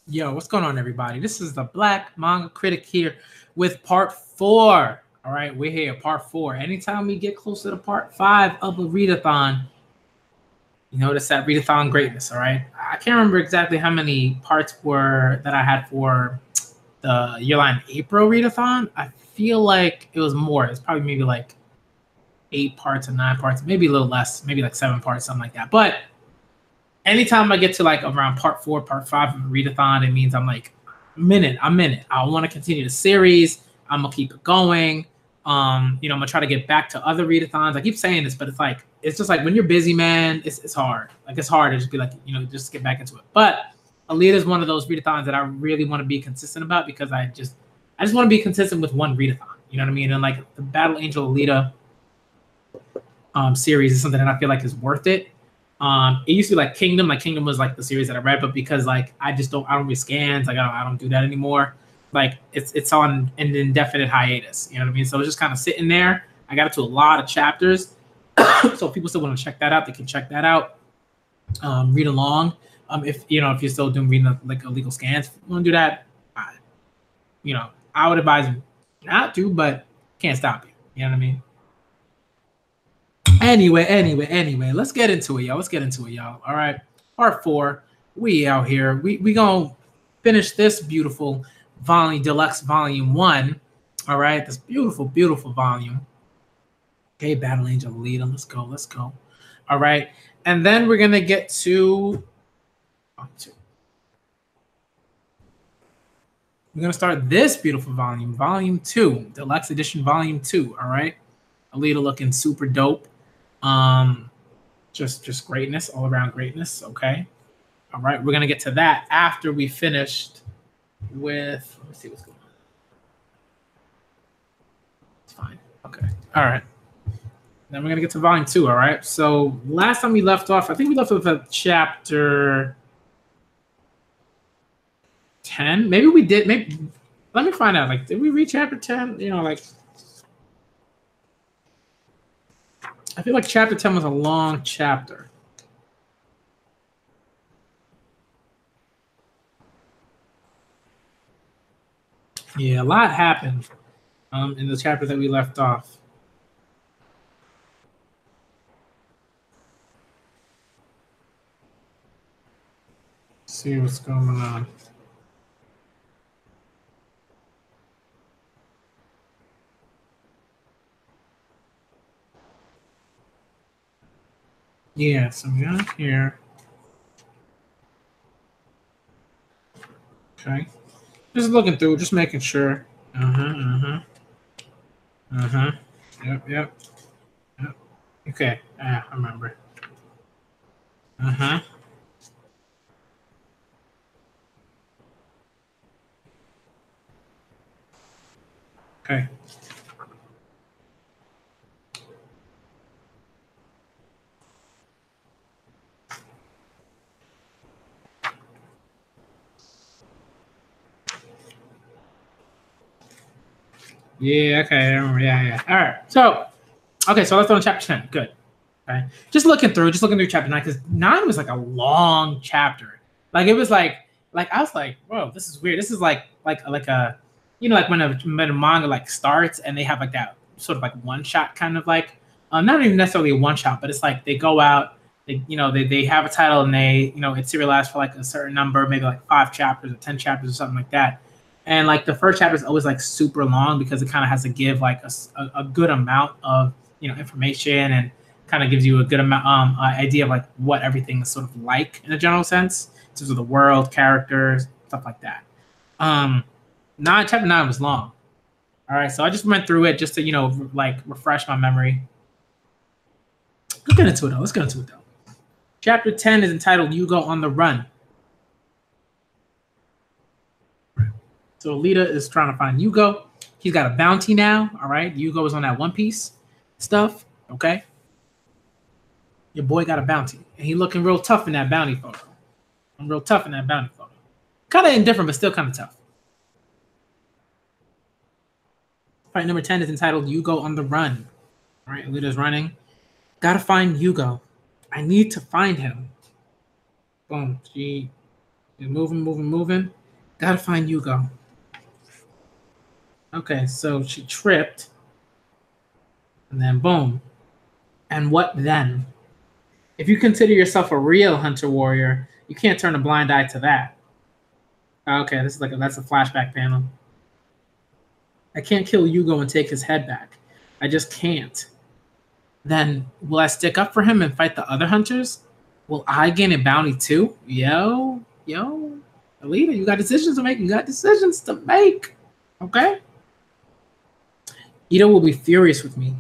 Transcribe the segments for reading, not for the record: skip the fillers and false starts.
Yo, what's going on, everybody? This is the Black Manga Critic here with part 4. All right, we're here, part 4. Anytime we get closer to part 5 of a Read-A-Thon, you notice that Read-A-Thon greatness, all right? I can't remember exactly how many parts were that I had for the year-line April Read-A-Thon. I feel like it was more. It's probably maybe like 8 parts or 9 parts, maybe a little less, maybe like 7 parts, something like that. But anytime I get to like around part 4, part 5 of a Read-A-Thon, it means I'm like, I'm in it. I want to continue the series. I'm gonna keep it going. I'm gonna try to get back to other Read-A-Thons. I keep saying this, but it's just like when you're busy, man, it's hard. Like it's hard to just be like, just get back into it. But Alita is one of those Read-A-Thons that I really want to be consistent about because I just want to be consistent with one Read-A-Thon. You know what I mean? And like the Battle Angel Alita series is something that I feel like is worth it. It used to be like Kingdom. Like Kingdom was like the series that I read, but because like I don't read scans, like I don't do that anymore. Like it's on an indefinite hiatus. You know what I mean? So it's just kind of sitting there. I got it to a lot of chapters. So if people still want to check that out, they can check that out. Read along. If you're still doing reading like illegal scans, if you want to do that, I would advise you not to, but can't stop you. You know what I mean? Anyway, let's get into it, y'all. All right, part 4. We out here. We gonna finish this beautiful volume, deluxe volume 1. All right, this beautiful volume. Okay, Battle Angel Alita. Let's go. All right, and then we're gonna get to. We're gonna start this beautiful volume 2, deluxe edition, volume 2. All right, Alita looking super dope. Just greatness, all around greatness. Okay. All right. We're going to get to that after we finished with, let me see what's going on. It's fine. Okay. All right. Then we're going to get to volume 2. All right. So last time we left off, I think we left off at chapter 10. Maybe we did. Maybe, let me find out. Like, did we reach chapter 10? I feel like chapter 10 was a long chapter. Yeah, a lot happened in the chapter that we left off. Let's see what's going on. Yeah, so we got here. Okay. Just looking through, just making sure. Yep. Okay. I remember. Okay. Yeah, okay, I remember. Yeah. All right. So, okay, so let's go on chapter 10. Good. Okay. Just looking through chapter 9, because 9 was like a long chapter. Like it was like I was like, whoa, this is weird. This is like a like when a manga like starts and they have like that sort of like one shot kind of like not even necessarily a one shot, but it's like they go out, they have a title and they, it's serialized for like a certain number, maybe like 5 chapters or 10 chapters or something like that. And like the first chapter is always like super long because it kind of has to give like a good amount of information and kind of gives you a good amount idea of like what everything is sort of like in a general sense, in terms of the world, characters, stuff like that. Chapter 9 was long. All right, so I just went through it just to like refresh my memory. Let's get into it though. Chapter 10 is entitled "Yugo on the Run." So Alita is trying to find Yugo. He's got a bounty now. All right, Yugo is on that One Piece stuff. Okay, your boy got a bounty, and he looking real tough in that bounty photo. Kind of indifferent, but still kind of tough. Fight number 10 is entitled "Yugo on the Run." All right, Alita's running. Gotta find Yugo. I need to find him. Boom. She's moving. Gotta find Yugo. Okay, so she tripped. And then boom. And what then? If you consider yourself a real hunter warrior, you can't turn a blind eye to that. Okay, this is that's a flashback panel. I can't kill Yugo and take his head back. I just can't. Then will I stick up for him and fight the other hunters? Will I gain a bounty too? Yo, Alita, you got decisions to make. You got decisions to make. Okay? Ito will be furious with me.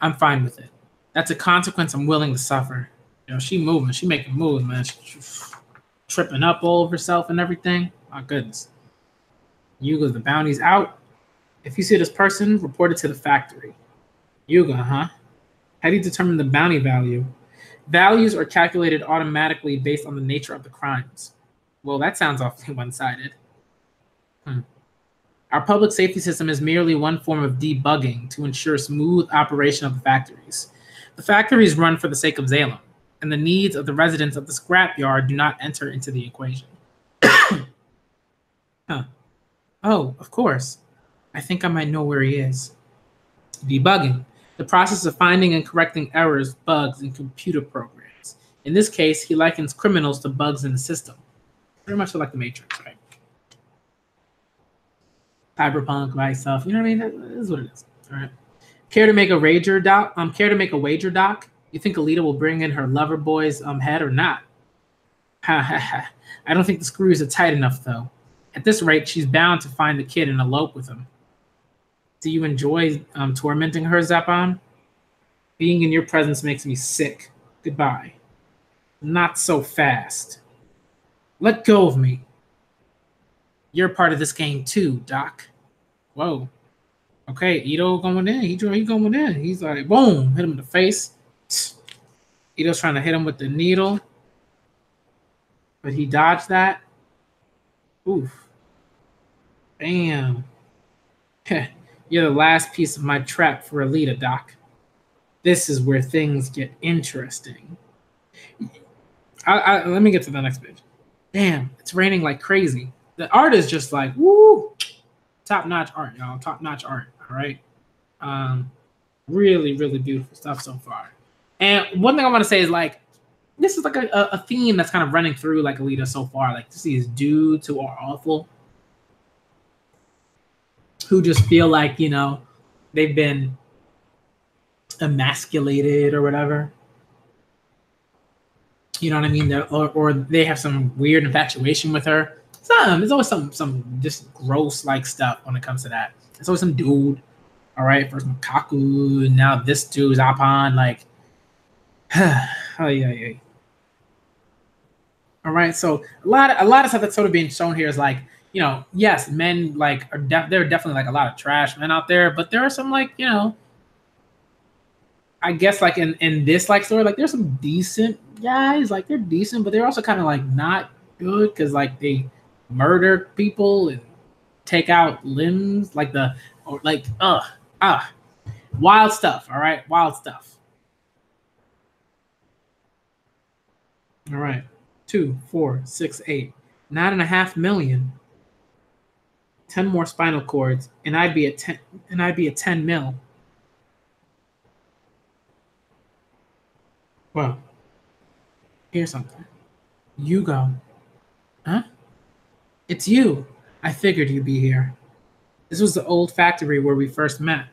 I'm fine with it. That's a consequence I'm willing to suffer. She moving. She making moves, man. She's tripping up all over herself and everything. My goodness. Yugo, the bounty's out. If you see this person, report it to the factory. Yugo, huh? How do you determine the bounty value? Values are calculated automatically based on the nature of the crimes. Well, that sounds awfully one-sided. Our public safety system is merely one form of debugging to ensure smooth operation of the factories. The factories run for the sake of Zalem, and the needs of the residents of the scrapyard do not enter into the equation. Oh, of course. I think I might know where he is. Debugging, the process of finding and correcting errors, bugs in computer programs. In this case, he likens criminals to bugs in the system. Very much like the Matrix, right? Cyberpunk by itself. You know what I mean? That is what it is. All right. Care to make a wager, Doc? You think Alita will bring in her lover boy's head or not? I don't think the screws are tight enough, though. At this rate, she's bound to find the kid and elope with him. Do you enjoy tormenting her, Zapon? Being in your presence makes me sick. Goodbye. Not so fast. Let go of me. You're part of this game too, Doc. Whoa. Okay, Ito going in. He going in. He's like, boom, hit him in the face. Ito's trying to hit him with the needle. But he dodged that. Oof. Bam. You're the last piece of my trap for Alita, Doc. This is where things get interesting. Let me get to the next page. Damn, it's raining like crazy. The art is just like, woo! Top-notch art, y'all. Top-notch art, all right? Really, really beautiful stuff so far. And one thing I want to say is, like, this is like a theme that's kind of running through, like, Alita so far. Like, to see these dudes who are awful, who just feel like, they've been emasculated or whatever. You know what I mean? Or they have some weird infatuation with her. There's always some just gross like stuff when it comes to that. There's always some dude, all right, first Makaku, and now this dude's Apon, like, oh yeah. All right, so a lot of stuff that's sort of being shown here is like, yes, men like there are definitely like a lot of trash men out there, but there are some like, I guess like in this like story, like there's some decent guys, like they're decent, but they're also kind of like not good because like they murder people and take out limbs, like wild stuff. All right, wild stuff. All right, 2, 4, 6, 8, 9.5 million. 10 more spinal cords, and I'd be at 10 mil. Well, here's something. Yugo. Huh? It's you. I figured you'd be here. This was the old factory where we first met.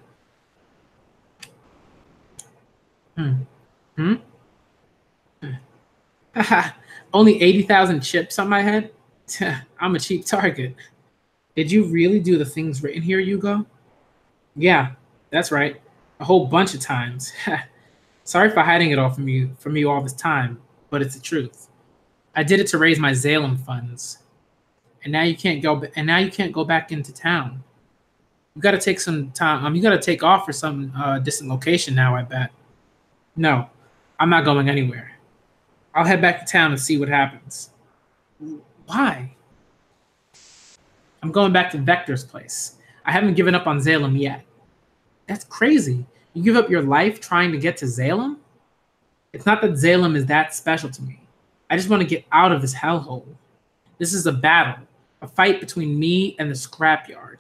Haha. Only 80,000 chips on my head? I'm a cheap target. Did you really do the things written here, Yugo? Yeah, that's right. A whole bunch of times. Sorry for hiding it all from you all this time, but it's the truth. I did it to raise my Zalem funds. And now you can't go back into town. You gotta take some time. You gotta take off for some distant location now, I bet. No, I'm not going anywhere. I'll head back to town and see what happens. Why? I'm going back to Vector's place. I haven't given up on Zalem yet. That's crazy. You give up your life trying to get to Zalem? It's not that Zalem is that special to me. I just want to get out of this hellhole. This is a battle, a fight between me and the scrapyard.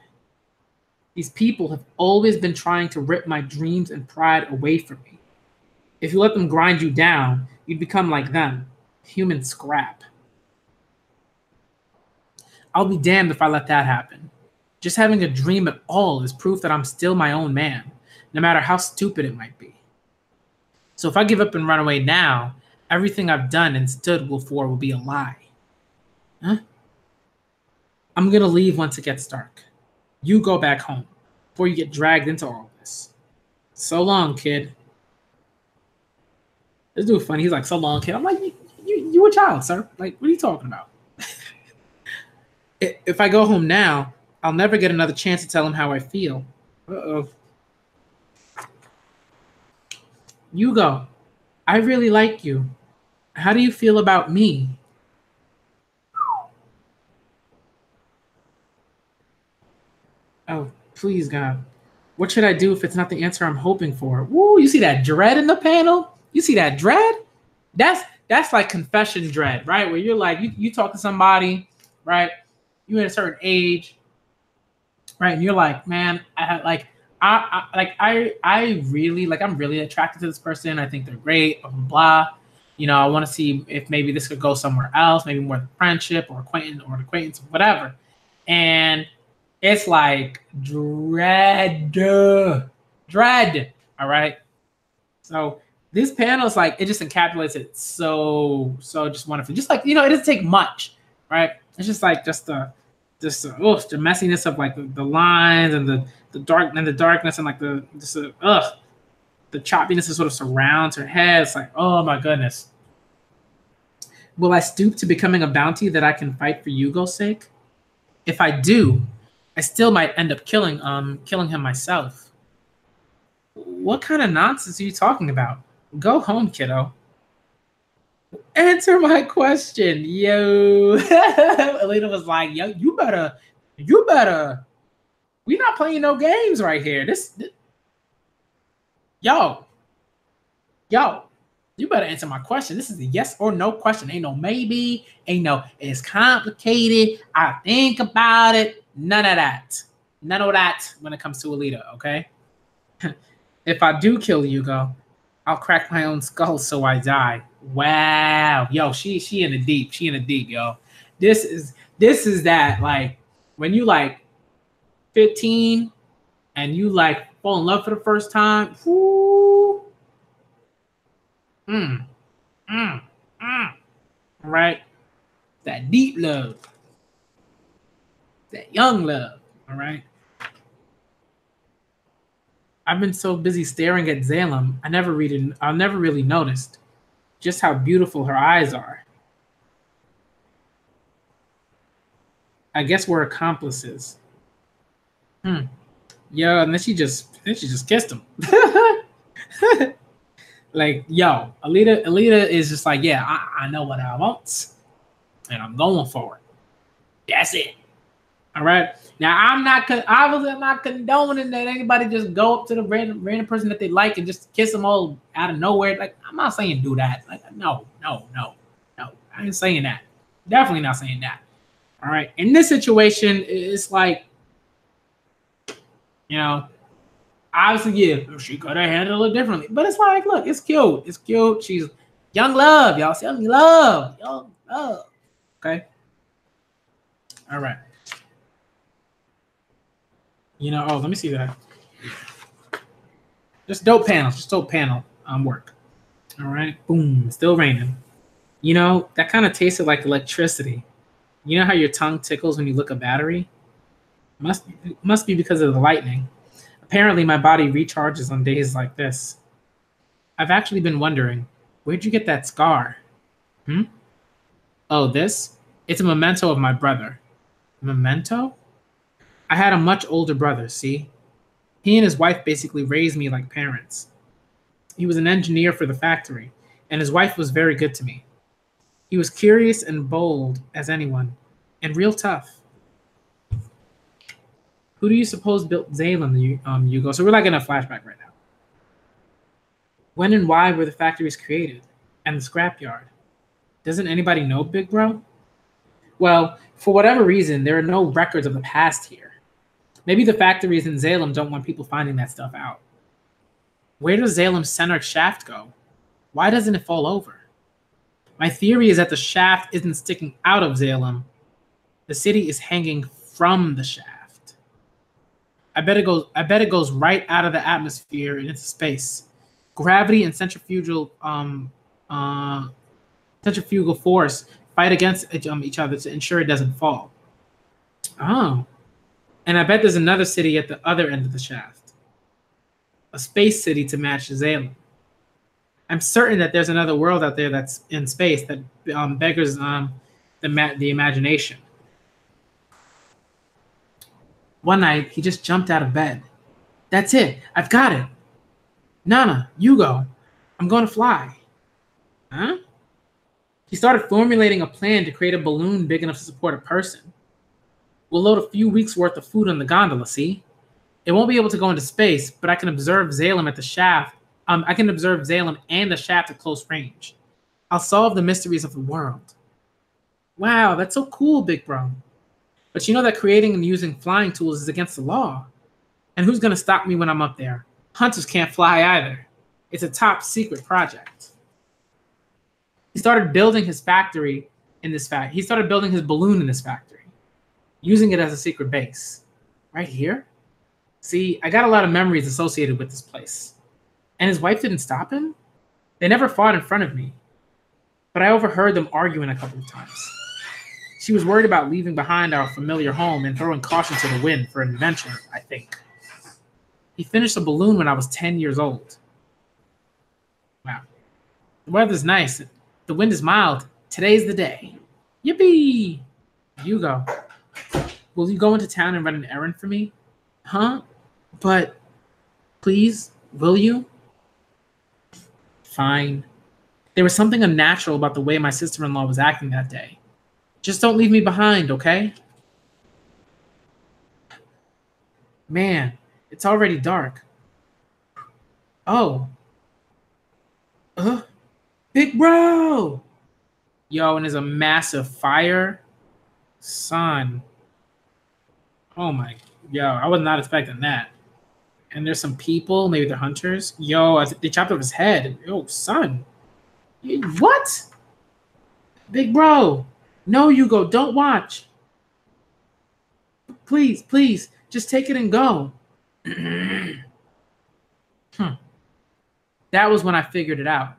These people have always been trying to rip my dreams and pride away from me. If you let them grind you down, you'd become like them, human scrap. I'll be damned if I let that happen. Just having a dream at all is proof that I'm still my own man, no matter how stupid it might be. So if I give up and run away now, everything I've done and stood for will be a lie. Huh? I'm gonna leave once it gets dark. You go back home before you get dragged into all this. So long, kid. This dude funny. He's like, so long, kid. I'm like, you a child, sir. Like, what are you talking about? If I go home now, I'll never get another chance to tell him how I feel. Uh-oh. Yugo, I really like you. How do you feel about me? Oh, please, God. What should I do if it's not the answer I'm hoping for? Woo, you see that dread in the panel? You see that dread? That's like confession dread, right? Where you're like, you talk to somebody, right? You're at a certain age, right? And you're like, man, I really like, I'm really attracted to this person. I think they're great, blah, blah, blah. You know, I want to see if maybe this could go somewhere else, maybe more than friendship or acquaintance, whatever. And it's like dread. All right. So this panel is like, it just encapsulates it so just wonderfully. Just like, you know, it doesn't take much, right? It's just like the messiness of like the lines and the darkness and like the choppiness that sort of surrounds her head. It's like, oh my goodness. Will I stoop to becoming a bounty that I can fight for Yugo's sake? If I do, I still might end up killing him myself. What kind of nonsense are you talking about? Go home, kiddo. Answer my question, yo. Alita was like, yo, you better. We not playing no games right here. Yo, you better answer my question. This is a yes or no question. Ain't no maybe. Ain't no it's complicated. I think about it. None of that. None of that when it comes to Alita, okay? If I do kill Yugo, I'll crack my own skull so I die. Wow. Yo, she in the deep. She in the deep, yo. This is that, like, when you like 15 and you like fall in love for the first time. Whoo. Right? That deep love. That young love. All right. I've been so busy staring at Zalem, I never really noticed just how beautiful her eyes are. I guess we're accomplices. Yeah, and then she just kissed him. Like, yo, Alita is just like, yeah, I know what I want, and I'm going for it. That's it. All right. Now I'm not condoning that anybody just go up to the random person that they like and just kiss them all out of nowhere. Like, I'm not saying do that. Like, no. I ain't saying that. Definitely not saying that. All right. In this situation, it's like, you know, obviously, yeah, she could have handled it differently. But it's like, look, it's cute. It's cute. She's young love, y'all. Young love. Okay. All right. You know, let me see that. Just dope panel work. All right. Boom. Still raining. You know, that kind of tasted like electricity. You know how your tongue tickles when you look at a battery? Must be because of the lightning. Apparently, my body recharges on days like this. I've actually been wondering, where'd you get that scar? Oh, this? It's a memento of my brother. Memento? I had a much older brother, see? He and his wife basically raised me like parents. He was an engineer for the factory, and his wife was very good to me. He was curious and bold as anyone, and real tough. Who do you suppose built Zalem, Yugo? So we're like in a flashback right now. When and why were the factories created? And the scrapyard? Doesn't anybody know, big bro? Well, for whatever reason, there are no records of the past here. Maybe the factories in Salem don't want people finding that stuff out. Where does Salem's center shaft go? Why doesn't it fall over? My theory is that the shaft isn't sticking out of Salem. The city is hanging from the shaft. I bet it goes right out of the atmosphere and into space. Gravity and centrifugal force fight against each other to ensure it doesn't fall. Oh. And I bet there's another city at the other end of the shaft. A space city to match Zalem. I'm certain that there's another world out there that's in space that beggars the imagination. One night, he just jumped out of bed. That's it. I've got it. Nana, you go. I'm going to fly. Huh? He started formulating a plan to create a balloon big enough to support a person. We'll load a few weeks' worth of food on the gondola, see? It won't be able to go into space, but I can observe Salem at the shaft. I can observe Salem and the shaft at close range. I'll solve the mysteries of the world. Wow, that's so cool, big bro. But you know that creating and using flying tools is against the law. And who's going to stop me when I'm up there? Hunters can't fly either. It's a top secret project. He started building his factory in this fact. He started building his balloon in this factory, using it as a secret base. Right here? See, I got a lot of memories associated with this place. And his wife didn't stop him? They never fought in front of me. But I overheard them arguing a couple of times. She was worried about leaving behind our familiar home and throwing caution to the wind for an invention, I think. He finished a balloon when I was 10 years old. Wow. The weather's nice. The wind is mild. Today's the day. Yippee! You go. Will you go into town and run an errand for me? Huh? But, please, will you? Fine. There was something unnatural about the way my sister-in-law was acting that day. Just don't leave me behind, okay? Man, it's already dark. Oh. Big bro! Yo, and there's a massive fire. Son. Oh my. Yo, I was not expecting that. And there's some people, maybe they're hunters. Yo, they chopped off his head. Yo, son. What? Big bro. No, Hugo, don't watch. Please, please, just take it and go. That was when I figured it out.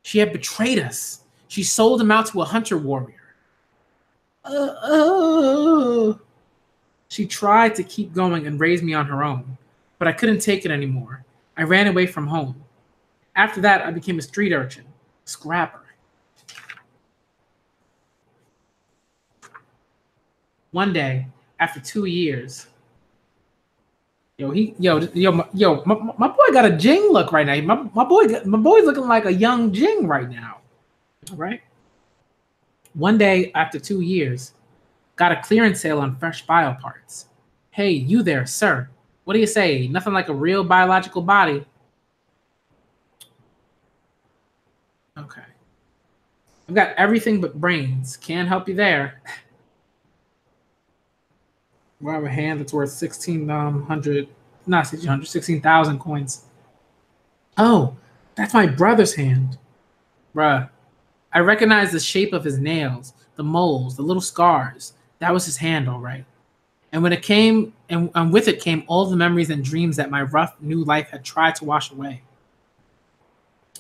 She had betrayed us. She sold him out to a hunter warrior. She tried to keep going and raise me on her own, but I couldn't take it anymore. I ran away from home. After that, I became a street urchin, scrapper. One day, after 2 years, my boy got a Jing look right now. My boy's looking like a young Jing right now. All right. One day, after 2 years, got a clearance sale on fresh bio parts. Hey, you there, sir. What do you say? Nothing like a real biological body. Okay. I've got everything but brains. Can't help you there. We have a hand that's worth 16,000 coins. Oh, that's my brother's hand. Bruh. I recognize the shape of his nails, the moles, the little scars. That was his hand, all right. And when it came, and with it came all the memories and dreams that my rough new life had tried to wash away.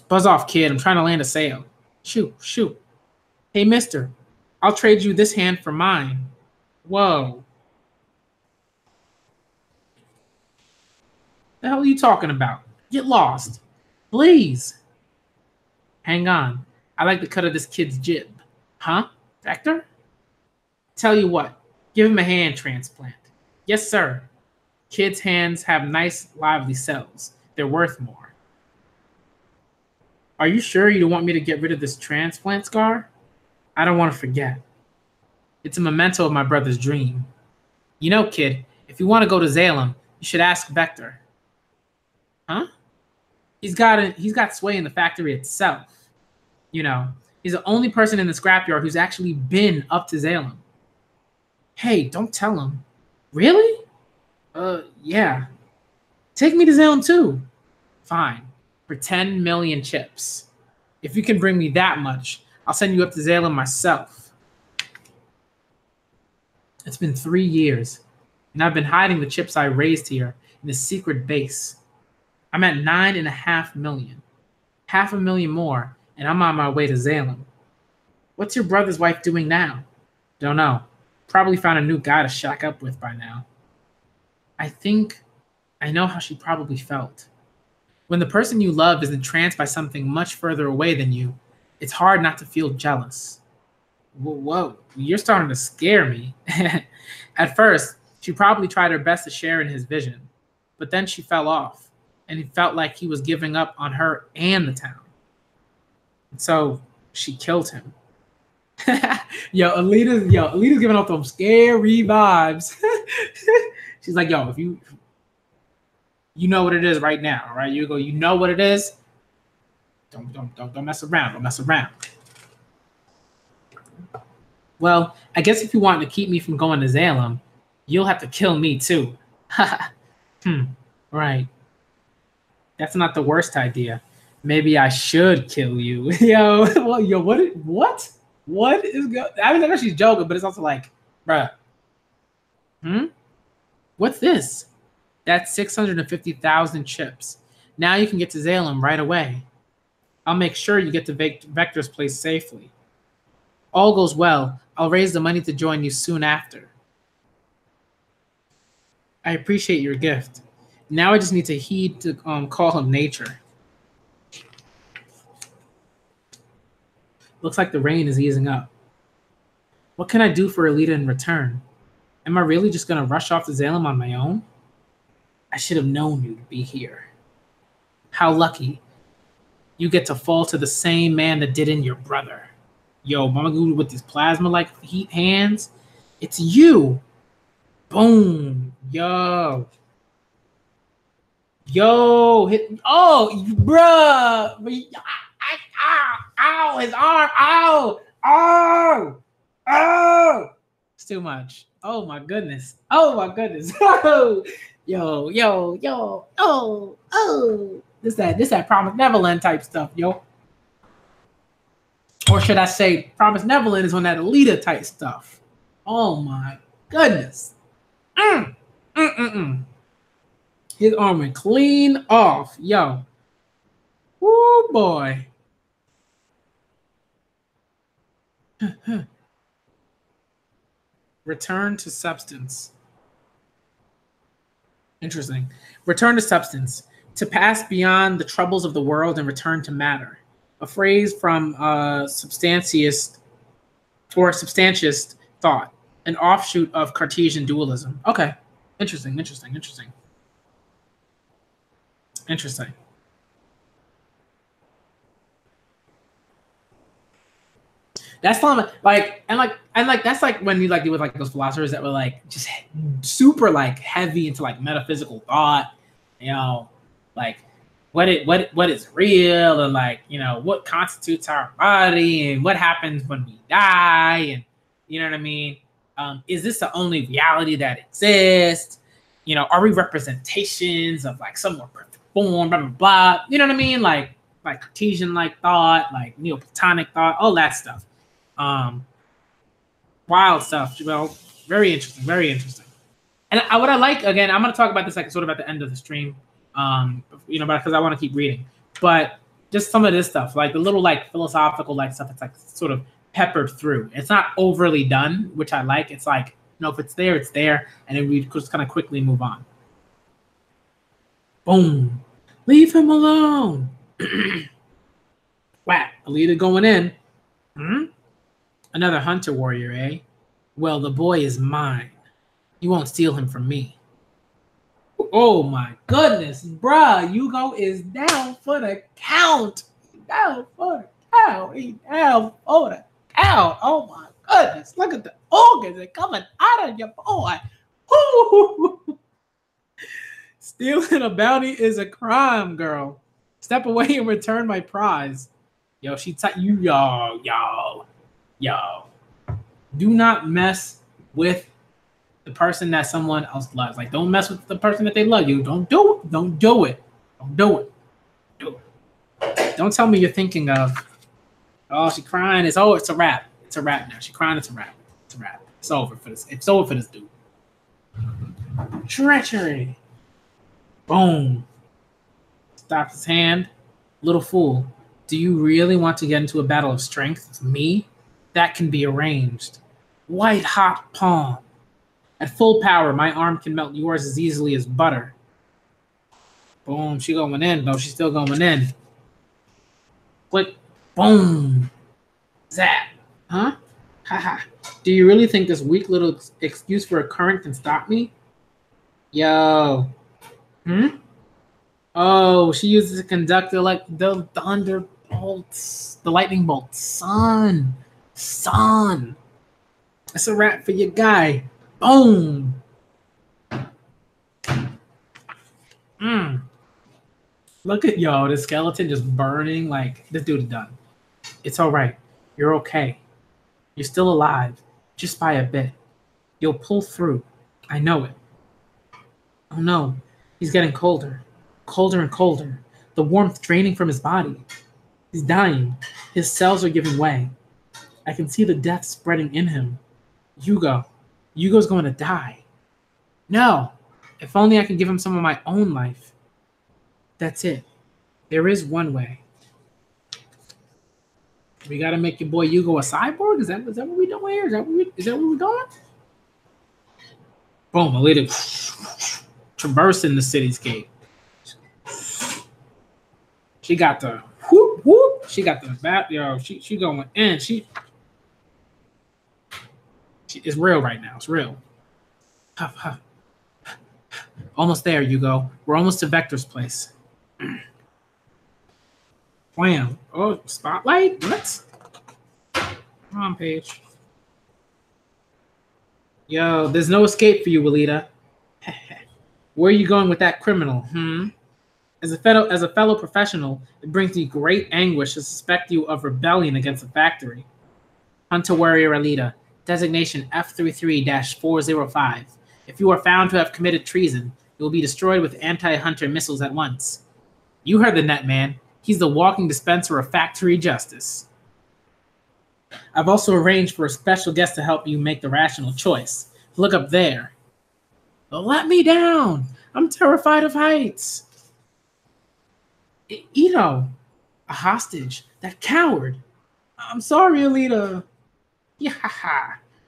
Buzz off, kid. I'm trying to land a sale. Shoot. Hey, mister. I'll trade you this hand for mine. Whoa. The hell are you talking about? Get lost. Please. Hang on. I like the cut of this kid's jib. Huh? Vector? Tell you what. Give him a hand transplant. Yes, sir. Kids' hands have nice, lively cells. They're worth more. Are you sure you don't want me to get rid of this transplant scar? I don't want to forget. It's a memento of my brother's dream. You know, kid, if you want to go to Salem, you should ask Vector. Huh? He's got sway in the factory itself. You know, he's the only person in the scrapyard who's actually been up to Salem. Hey, don't tell him. Really? Yeah. Take me to Zone 2. Fine. For 10 million chips. If you can bring me that much, I'll send you up to Zalem myself. It's been 3 years, and I've been hiding the chips I raised here in a secret base. I'm at 9.5 million. 500,000 more, and I'm on my way to Zalem. What's your brother's wife doing now? Don't know. Probably found a new guy to shack up with by now. I think I know how she probably felt. When the person you love is entranced by something much further away than you, it's hard not to feel jealous. Whoa, you're starting to scare me. At first, she probably tried her best to share in his vision, but then she fell off, and it felt like he was giving up on her and the town. And so she killed him. Alita's giving off those scary vibes. She's like, yo, if you know what it is right now, all right? You know what it is. Don't mess around. Don't mess around. Well, I guess if you want to keep me from going to Zalem, you'll have to kill me too. Right. That's not the worst idea. Maybe I should kill you. What? What is going? I mean, I know she's joking, but it's also like, bruh. What's this? That's 650,000 chips. Now you can get to Zalem right away. I'll make sure you get to Vector's place safely. All goes well. I'll raise the money to join you soon after. I appreciate your gift. Now I just need to heed the call of nature. Looks like the rain is easing up. What can I do for Alita in return? Am I really just going to rush off to Zalem on my own? I should have known you to be here. How lucky. You get to fall to the same man that did in your brother. Yo, Mama Goo with these plasma-like heat hands. It's you. Boom. Yo. Hit. Oh, bruh. Ow, his arm. Ow. It's too much. Oh my goodness. Yo. This that Promise Neverland type stuff, yo. Or should I say Promise Neverland is on that Alita type stuff. Oh my goodness. His arm went clean off, yo. Woo boy. Return to substance. Interesting. Return to substance. To pass beyond the troubles of the world and return to matter. A phrase from substantiist thought, an offshoot of Cartesian dualism. Okay. Interesting. That's like that's like when you like deal with like those philosophers that were like just super like heavy into like metaphysical thought, you know, like what is real, and like, you know, what constitutes our body and what happens when we die, and you know what I mean? Is this the only reality that exists? You know, are we representations of like some more perfect form, blah blah blah? You know what I mean? Like Cartesian like thought, like Neoplatonic thought, all that stuff. Wild stuff. Well, very interesting. And what I like, again, I'm going to talk about this like sort of at the end of the stream, you know, because I want to keep reading. But just some of this stuff, like the little like philosophical like stuff, it's like sort of peppered through. It's not overly done, which I like. It's like, you know, if it's there, it's there, and then we just kind of quickly move on. Boom. Leave him alone. Whack. Alita going in. Another hunter warrior, eh? Well, the boy is mine. You won't steal him from me. Oh my goodness, bruh. Yugo is down for the count. He's down for the count. Oh my goodness. Look at the organs that coming out of your boy. Ooh. Stealing a bounty is a crime, girl. Step away and return my prize. Yo, yo. Do not mess with the person that someone else loves. Like, don't mess with the person that they love. You don't do it. Don't do it. Don't do it. Do it. Don't tell me you're thinking of, oh, she crying. It's a wrap. It's a wrap now. She crying. It's a wrap. It's a wrap. It's over for this. It's over for this dude. Treachery. Boom. Stops his hand. Little fool. Do you really want to get into a battle of strength with me? That can be arranged. White hot palm. At full power, my arm can melt yours as easily as butter. Boom. She going in, though. She's still going in. Click. Boom. Zap. Huh? Haha. Do you really think this weak little excuse for a current can stop me? Yo. Oh, she uses a conductor like the thunderbolts. The lightning bolts. Son. That's a wrap for your guy. Boom. Look at the skeleton just burning. Like, this dude is done. It's all right. You're okay. You're still alive. Just by a bit. You'll pull through. I know it. Oh no. He's getting colder. Colder and colder. The warmth draining from his body. He's dying. His cells are giving way. I can see the death spreading in him. Yugo's going to die. No. If only I can give him some of my own life. That's it. There is one way. We gotta make your boy Yugo a cyborg? Is that what we doing here? Is that where we're going? Boom, Alita traversing the cityscape. She got the whoop whoop. She got the bat. She going in. She it's real right now. It's real. Huff, huff. Almost there, Yugo. We're almost to Vector's place. Wham. Oh, spotlight? What? Come on, Paige. Yo, there's no escape for you, Alita. Where are you going with that criminal? As a fellow professional, it brings me great anguish to suspect you of rebellion against the factory. Hunter Warrior Alita, designation F33-405. If you are found to have committed treason, you will be destroyed with anti-Hunter missiles at once. You heard the net man. He's the walking dispenser of factory justice. I've also arranged for a special guest to help you make the rational choice. Look up there. Let me down. I'm terrified of heights. A hostage. That coward. I'm sorry, Alita. Yeah.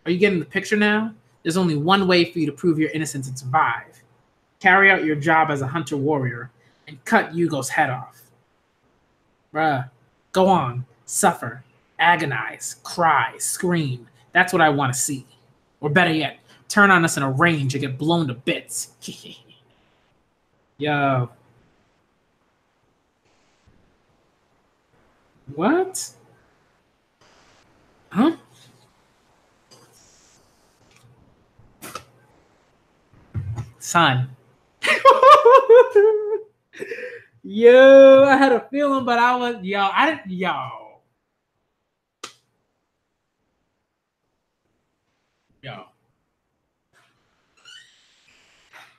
Are you getting the picture now? There's only one way for you to prove your innocence and survive. Carry out your job as a hunter warrior and cut Yugo's head off. Bruh, go on. Suffer. Agonize. Cry. Scream. That's what I want to see. Or better yet, turn on us in a range and get blown to bits. Yo. What? Huh? Son. Yo, I had a feeling, but I didn't.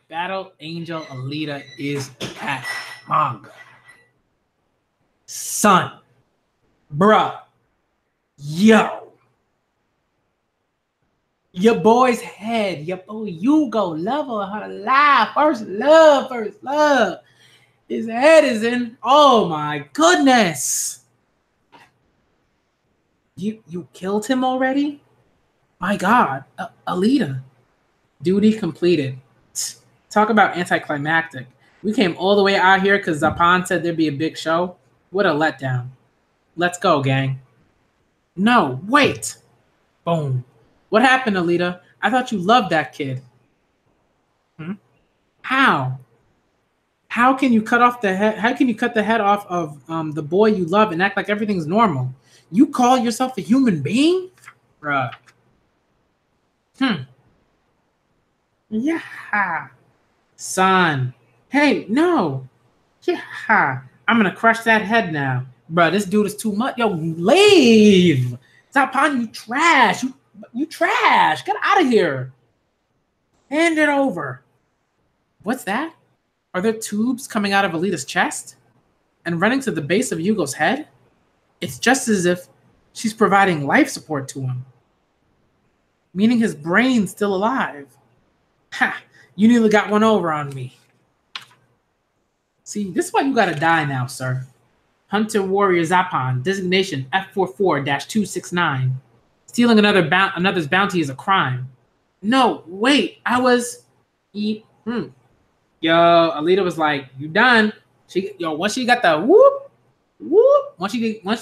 Battle Angel Alita is at Manga. Son. Bruh. Yo. Your boy's head. Your boy Yugo, lover, her life. First love. His head is in. Oh my goodness. You killed him already? My God. Alita. Duty completed. Talk about anticlimactic. We came all the way out here because Zapan said there'd be a big show. What a letdown. Let's go, gang. No, wait. Boom. What happened, Alita? I thought you loved that kid. How? How can you cut off the head? How can you cut the head off of the boy you love and act like everything's normal? You call yourself a human being? Bruh. Yeah. Son. Hey, no. Yeah. I'm gonna crush that head now. Bruh, this dude is too much. Yo, leave. Stop on you trash. You trash. Get out of here. Hand it over. What's that? Are there tubes coming out of Alita's chest and running to the base of Yugo's head? It's just as if she's providing life support to him, meaning his brain's still alive. Ha! You nearly got one over on me. See, this is why you gotta die now, sir. Hunter Warrior Zappan, designation F44-269. Stealing another's bounty is a crime. No, wait, I was... Yo, Alita was like, you done. Once she got the whoop, once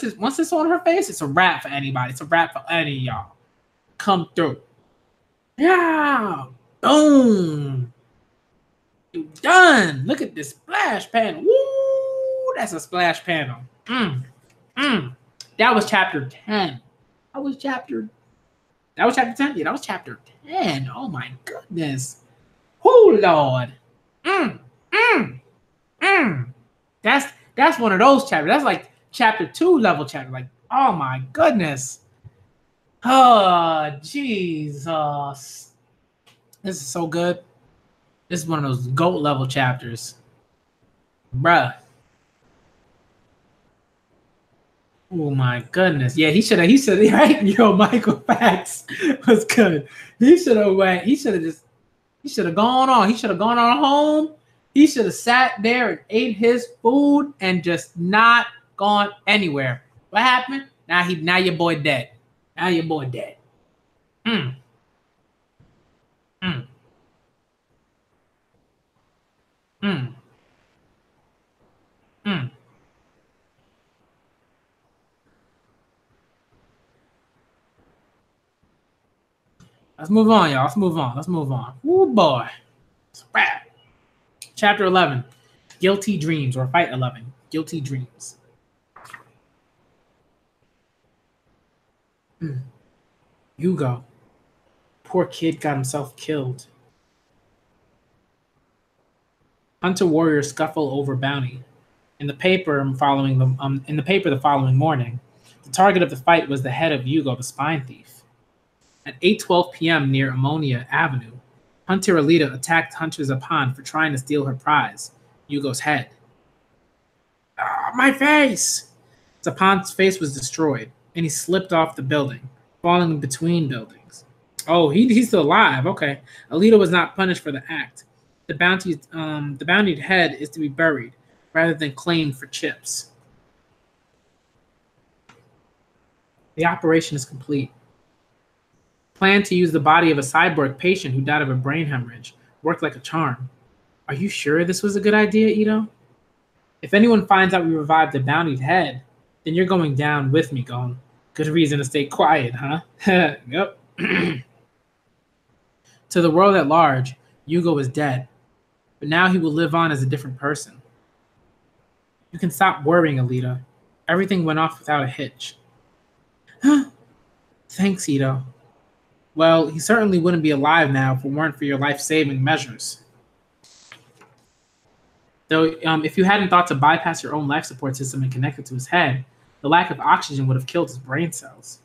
it's on her face, it's a wrap for anybody. It's a wrap for any of y'all. Come through. Yeah. Boom. You done. Look at this splash panel. Woo! That's a splash panel. That was chapter 10. That was chapter 10? Yeah, that was chapter 10. Oh my goodness. Oh Lord. That's one of those chapters. That's like chapter 2 level chapter. Like, oh my goodness. Oh, Jesus. This is so good. This is one of those GOAT level chapters. Bruh. Oh my goodness. Yeah, he should have, right? Yo, Michael Facts was good. He should have gone on. He should have gone on home. He should have sat there and ate his food and just not gone anywhere. What happened? Now your boy dead. Now your boy dead. Let's move on, y'all. Let's move on. Ooh, boy. It's a wrap. Chapter 11, Guilty Dreams, or Fight 11, Guilty Dreams. Yugo. Poor kid got himself killed. Hunter warrior scuffle over bounty. In the paper the following morning, the target of the fight was the head of Yugo, the spine thief. At 8:12 p.m. near Ammonia Avenue, Hunter Alita attacked Hunter Zappan for trying to steal her prize, Yugo's head. My face! Zappan's face was destroyed, and he slipped off the building, falling between buildings. Oh, he's still alive. Okay. Alita was not punished for the act. The bountied head is to be buried, rather than claimed for chips. The operation is complete. Plan to use the body of a cyborg patient who died of a brain hemorrhage worked like a charm. Are you sure this was a good idea, Ito? If anyone finds out we revived the bountied head, then you're going down with me, Gon. Good reason to stay quiet, huh? Yep. To the world at large, Yugo is dead, but now he will live on as a different person. You can stop worrying, Alita. Everything went off without a hitch. Thanks, Ito. Well, he certainly wouldn't be alive now if it weren't for your life-saving measures. Though, if you hadn't thought to bypass your own life support system and connect it to his head, the lack of oxygen would have killed his brain cells.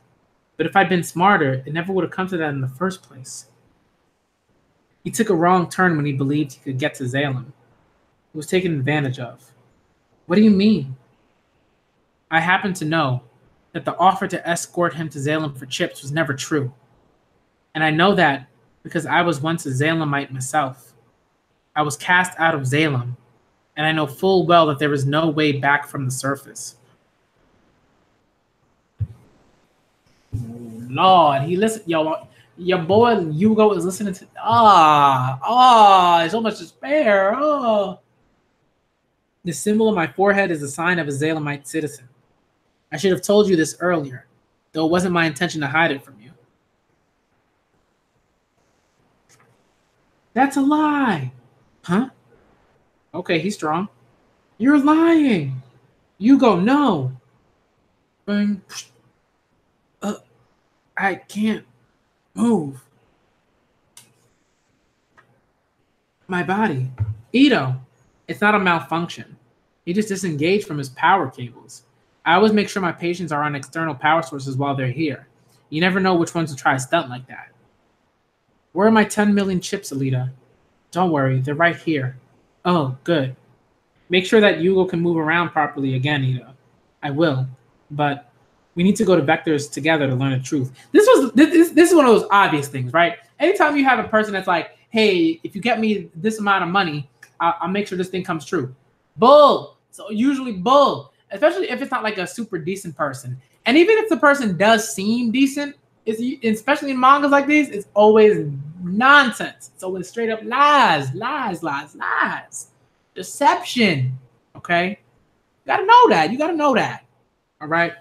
But if I'd been smarter, it never would have come to that in the first place. He took a wrong turn when he believed he could get to Zalem. He was taken advantage of. What do you mean? I happen to know that the offer to escort him to Zalem for chips was never true. And I know that because I was once a Zalemite myself. I was cast out of Zalem, and I know full well that there is no way back from the surface. Lord, he listened. Yo, your boy Yugo is listening to. There's so much despair. The symbol on my forehead is a sign of a Zalemite citizen. I should have told you this earlier, though it wasn't my intention to hide it from you. That's a lie. Huh? Okay, he's strong. You're lying. Yugo, no. I can't move. My body. Ito, it's not a malfunction. He just disengaged from his power cables. I always make sure my patients are on external power sources while they're here. You never know which ones will try a stunt like that. Where are my 10 million chips, Alita? Don't worry, they're right here. Oh, good. Make sure that Yugo can move around properly again, Ida. I will, but we need to go to vectors together to learn the truth. This is one of those obvious things, right? Anytime you have a person that's like, hey, if you get me this amount of money, I'll make sure this thing comes true. Bull. So usually bull, especially if it's not like a super decent person. And even if the person does seem decent, especially in mangas like these, it's always nonsense. It's always straight up lies. Deception. Okay? You gotta know that. You gotta know that. All right?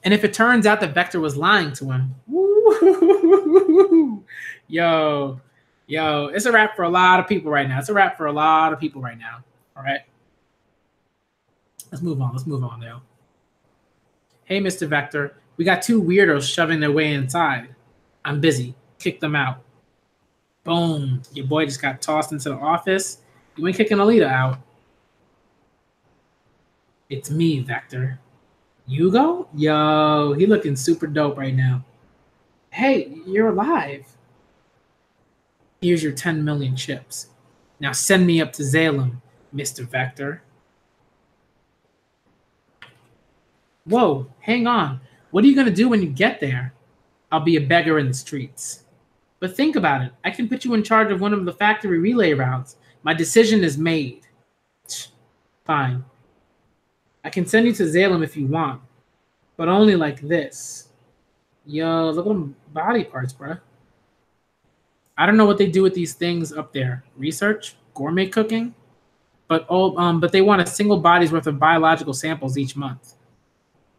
And if it turns out that Vector was lying to him, woo, yo, it's a wrap for a lot of people right now. All right? Let's move on, yo. Hey, Mr. Vector, we got two weirdos shoving their way inside. I'm busy. Kick them out. Boom. Your boy just got tossed into the office. You ain't kicking Alita out. It's me, Vector. Yugo? Yo, he looking super dope right now. Hey, you're alive. Here's your 10 million chips. Now send me up to Zalem, Mr. Vector. Whoa, hang on. What are you going to do when you get there? I'll be a beggar in the streets. But think about it. I can put you in charge of one of the factory relay routes. My decision is made. Fine. I can send you to Zalem if you want, but only like this. Yo, look at them body parts, bruh. I don't know what they do with these things up there. Research? Gourmet cooking? But they want a single body's worth of biological samples each month.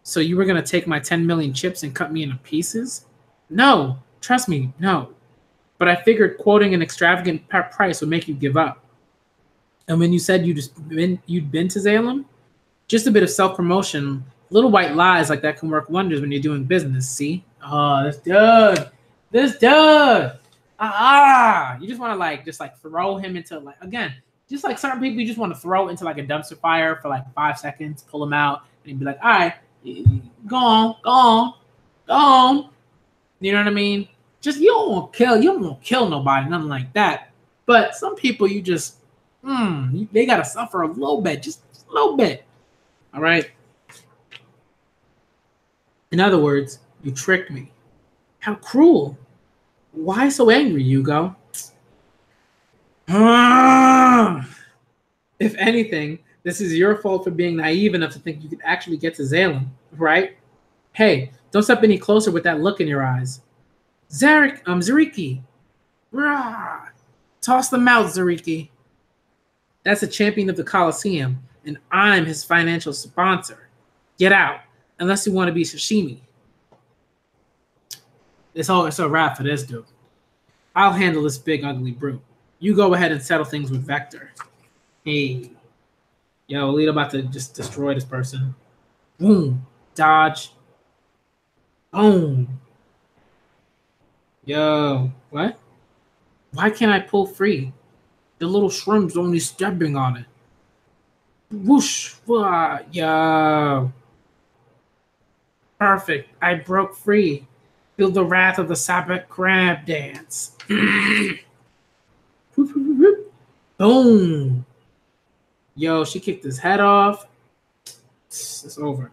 So you were going to take my 10 million chips and cut me into pieces? No, trust me, no. But I figured quoting an extravagant price would make you give up. And when you said you'd been to Zalem, just a bit of self-promotion, little white lies like that can work wonders when you're doing business, see? Oh, this dude. You just want to just throw him into again, just like certain people you just want to throw into like a dumpster fire for like 5 seconds, pull him out, and he'd be like, all right, go on. You know what I mean? Just you don't want to kill nobody, nothing like that. But some people you just they gotta suffer a little bit, just a little bit. All right. In other words, you tricked me. How cruel. Why so angry, Yugo? If anything, this is your fault for being naive enough to think you could actually get to Zalem, right? Hey, don't step any closer with that look in your eyes. Zariki. Rah. Toss them out, Zariki. That's a champion of the Coliseum, and I'm his financial sponsor. Get out, unless you want to be sashimi. It's a wrap for this dude. I'll handle this big ugly brute. You go ahead and settle things with Vector. Hey. Yo, Alita about to just destroy this person. Boom. Dodge. Boom. Yo. What? Why can't I pull free? The little shrimp's only stepping on it. Whoosh. Yo. Perfect. I broke free. Feel the wrath of the Sabbath crab dance. Boom. Yo, she kicked his head off. It's over.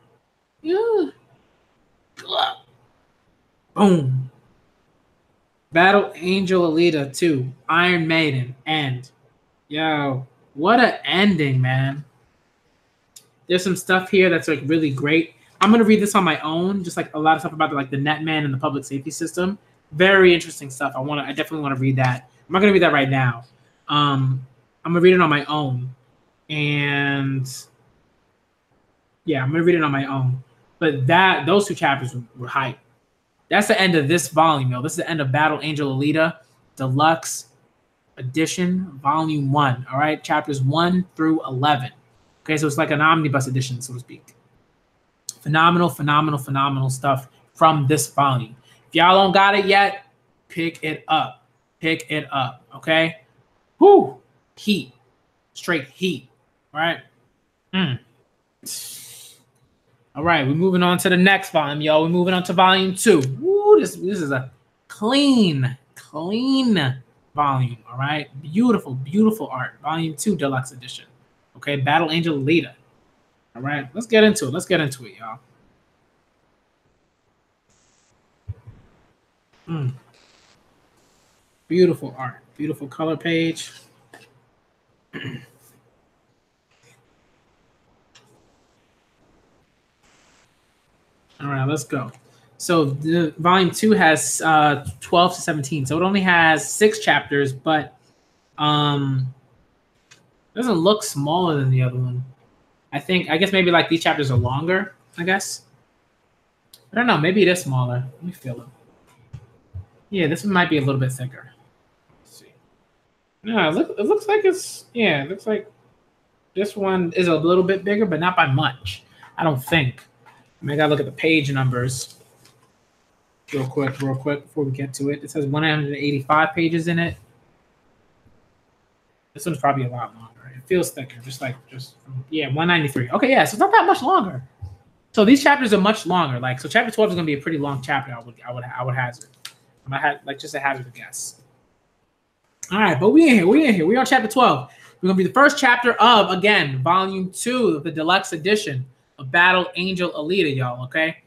Yeah. Boom. Battle Angel Alita 2. Iron Maiden. End. Yo, what an ending, man. There's some stuff here that's like really great. I'm going to read this on my own, just like a lot of stuff about the Netman and the public safety system. Very interesting stuff. I definitely want to read that. I'm not going to read that right now. I'm going to read it on my own. And yeah, I'm going to read it on my own. But those two chapters were hype. That's the end of this volume, yo. This is the end of Battle Angel Alita Deluxe Edition, Volume 1. All right, chapters 1 through 11. Okay, so it's like an omnibus edition, so to speak. Phenomenal stuff from this volume. If y'all don't got it yet, pick it up. Okay? Whoo! Heat. Straight heat. All right? All right, we're moving on to the next volume, y'all. We're moving on to volume 2. Woo, this is a Clean volume. All right, beautiful art. Volume 2 deluxe edition. Okay, Battle Angel Alita. All right, let's get into it, y'all. Beautiful art, beautiful color page. All right, let's go. So the volume 2 has 12 to 17. So it only has 6 chapters, but doesn't look smaller than the other one. I guess maybe like these chapters are longer, I guess. I don't know, maybe it is smaller. Let me feel it. Yeah, this one might be a little bit thicker. Let's see. No, it looks like it looks like this one is a little bit bigger, but not by much. I don't think. I gotta look at the page numbers real quick before we get to it. It says 185 pages in it. This one's probably a lot longer. It feels thicker, just 193. Okay, yeah, so it's not that much longer. So these chapters are much longer. So chapter 12 is gonna be a pretty long chapter. I would hazard. I might have just a hazard to guess. All right, but we in here. We're on chapter 12. We're gonna be the first chapter of, again, volume 2, the deluxe edition of Battle Angel Alita, y'all. Okay,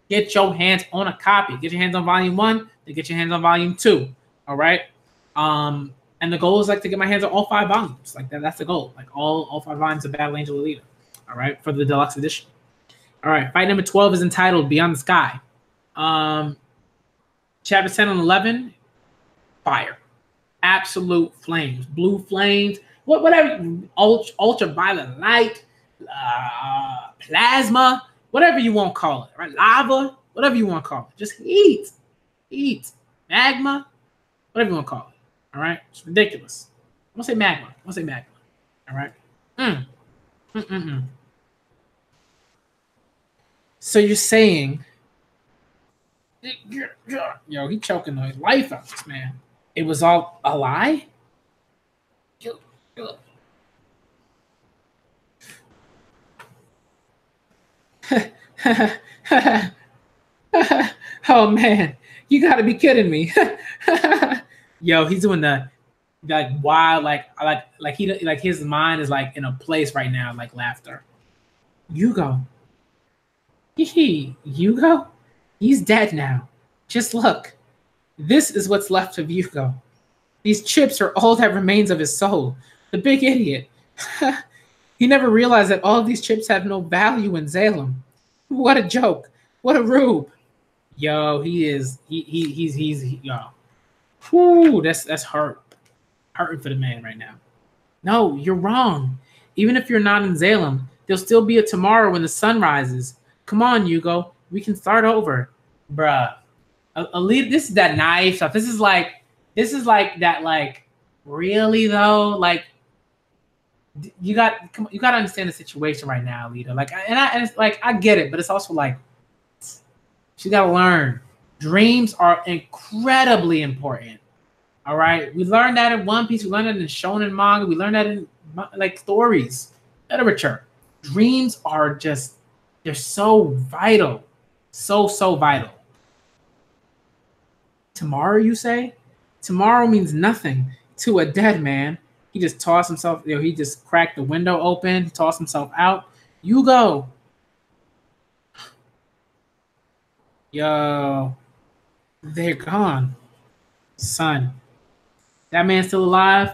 get your hands on a copy. Get your hands on volume 1. Then get your hands on volume 2. All right. And the goal is to get my hands on all 5 volumes. That's the goal. All 5 volumes of Battle Angel Alita. All right, for the deluxe edition. All right, fight number 12 is entitled Beyond the Sky. Chapter 10 and 11, fire. Absolute flames. Blue flames. Whatever. Ultraviolet light. Plasma. Whatever you want to call it. Right? Lava. Whatever you want to call it. Just heat. Heat. Magma. Whatever you want to call it. All right? It's ridiculous. I'm going to say magma. All right? So you're saying, yo, he choking the life out of this man. It was all a lie? Oh man, you gotta be kidding me. Yo, he's doing the wild, his mind is in a place right now, laughter. Hugo. Hugo? He's dead now. Just look. This is what's left of Hugo. These chips are all that remains of his soul. The big idiot. He never realized that all of these chips have no value in Salem. What a joke. What a rube. Yo, he's yo. Whew, that's hurting for the man right now. No, you're wrong. Even if you're not in Salem, there'll still be a tomorrow when the sun rises. Come on, Hugo. We can start over. Bruh. Alita, this is that naive stuff. This is that really though? You got to understand the situation right now, Alita. I get it, but it's also she got to learn. Dreams are incredibly important. All right, we learned that in One Piece. We learned that in Shonen manga. We learned that in stories, literature. Dreams are they're so vital, so vital. Tomorrow, you say? Tomorrow means nothing to a dead man. He just tossed himself. He just cracked the window open, tossed himself out. You go. Yo, they're gone. Son, that man's still alive.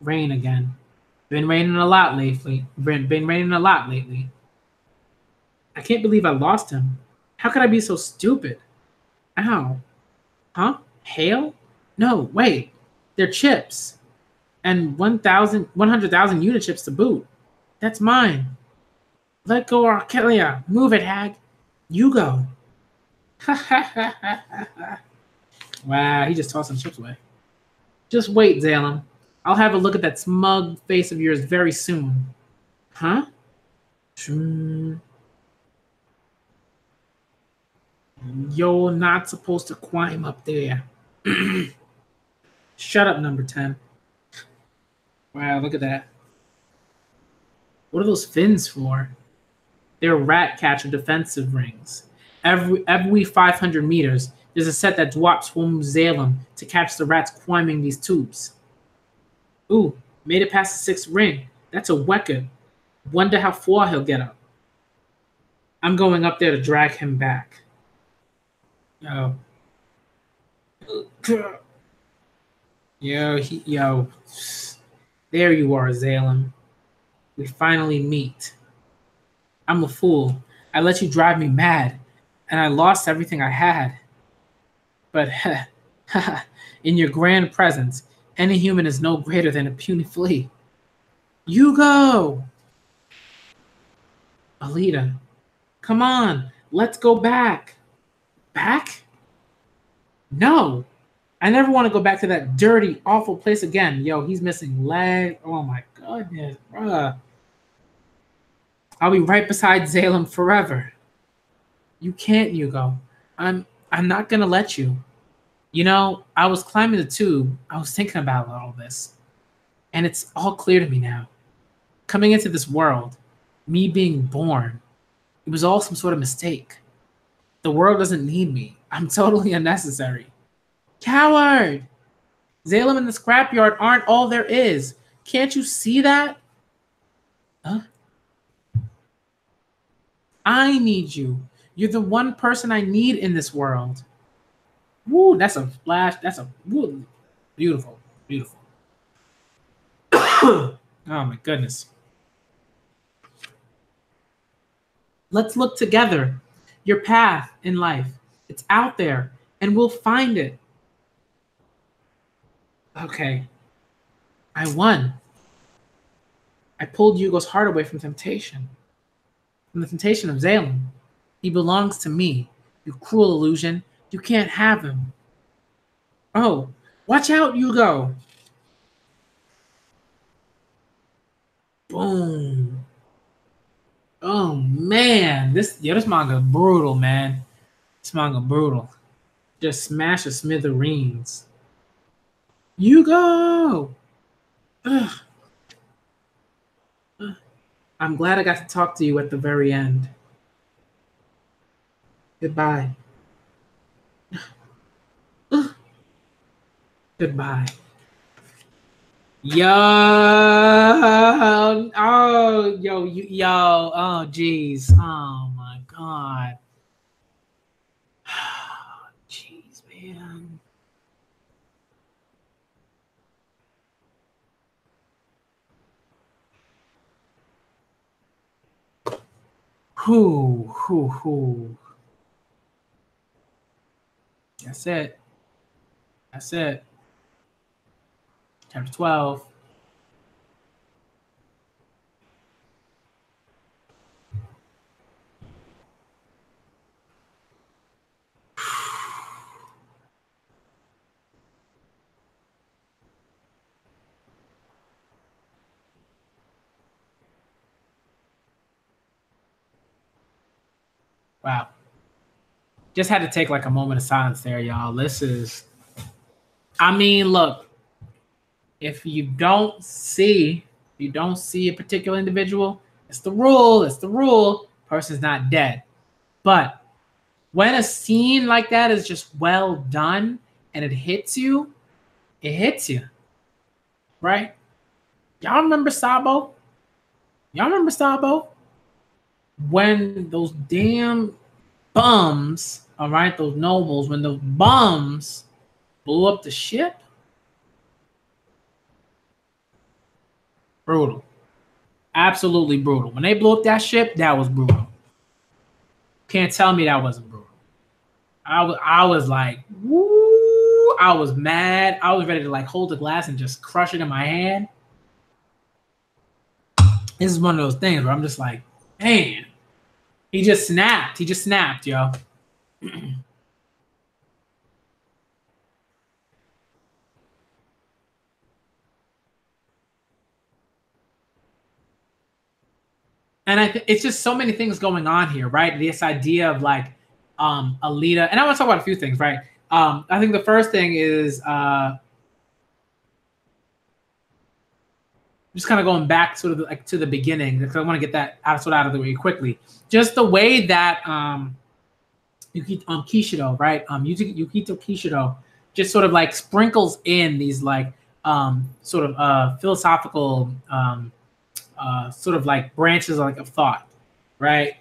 Rain again. Been raining a lot lately. Been raining a lot lately. I can't believe I lost him. How could I be so stupid? Ow. Huh? Hail? No, wait. They're chips. And 100,000 unit chips to boot. That's mine. Let go, Arkelia. Move it, hag. You go. Wow, he just tossed some chips away. Just wait, Zalem. I'll have a look at that smug face of yours very soon. Huh? You're not supposed to climb up there. Shut up, number 10. Wow, look at that. What are those fins for? They're rat catcher defensive rings. Every 500 meters, there's a set that drops from Salem to catch the rats climbing these tubes. Ooh, made it past the sixth ring. That's a record. Wonder how far he'll get up. I'm going up there to drag him back. Yo. Yo. There you are, Salem. We finally meet. I'm a fool. I let you drive me mad, and I lost everything I had. But in your grand presence, any human is no greater than a puny flea. You go! Alita, come on, let's go back. Back? No! I never want to go back to that dirty, awful place again. Yo, he's missing leg. Oh my goodness, bruh. I'll be right beside Salem forever. You can't, Hugo. I'm not gonna let you. You know, I was climbing the tube. I was thinking about all this. And it's all clear to me now. Coming into this world, me being born, it was all some sort of mistake. The world doesn't need me. I'm totally unnecessary. Coward! Salem and the scrapyard aren't all there is. Can't you see that? Huh? I need you. You're the one person I need in this world. Woo, that's a flash. That's a woo, beautiful, beautiful. Oh my goodness. Let's look together. Your path in life. It's out there, and we'll find it. Okay. I won. I pulled Hugo's heart away from temptation. From the temptation of Salem. He belongs to me. You cruel illusion. You can't have him. Oh, watch out, Hugo. Boom. Oh man, this manga brutal, man. This manga brutal. Just smash the smithereens. Hugo. Ugh. I'm glad I got to talk to you at the very end. Goodbye. Goodbye. Yo, oh, jeez, oh my god, jeez, man. Whoo. That's it. That's it. Chapter 12. Wow. Just had to take like a moment of silence there, y'all. This is, I mean, look, if you don't see a particular individual, it's the rule. It's the rule. Person's not dead. But when a scene like that is just well done and it hits you, right? Y'all remember Sabo? When those damn bums, all right, those nobles, when those bums blew up the ship? Brutal. Absolutely brutal. When they blew up that ship, that was brutal. Can't tell me that wasn't brutal. I was like, woo! I was mad. I was ready to like hold the glass and just crush it in my hand. This is one of those things where I'm just like, man, he just snapped. He just snapped, yo. And it's just so many things going on here, right? This idea of like Alita, and I want to talk about a few things, right? I think the first thing is just kind of going back sort of like to the beginning because I want to get that out of the way quickly. Just the way that Kishido, right? Yukito Kishido just sort of like sprinkles in these like sort of philosophical sort of like branches like of thought, right?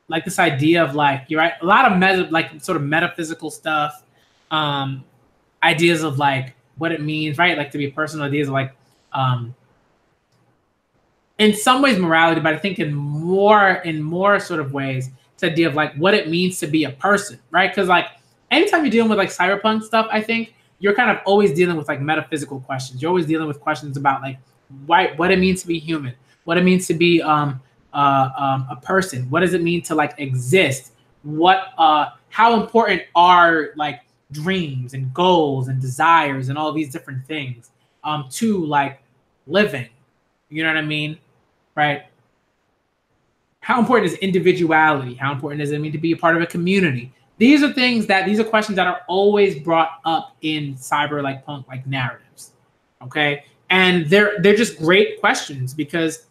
Like this idea of like you're right, a lot of like sort of metaphysical stuff, ideas of like what it means, right? Like to be a person, ideas of like in some ways morality, but I think in more sort of ways, it's the idea of like what it means to be a person, right? Because like anytime you're dealing with like cyberpunk stuff, I think you're kind of always dealing with like metaphysical questions. You're always dealing with questions about like what it means to be human, what it means to be a person, what does it mean to like exist, how important are like dreams and goals and desires and all these different things to like living. You know what I mean? Right? How important is individuality? How important does it mean to be a part of a community? These are questions that are always brought up in cyber like punk like narratives. Okay? And they're just great questions because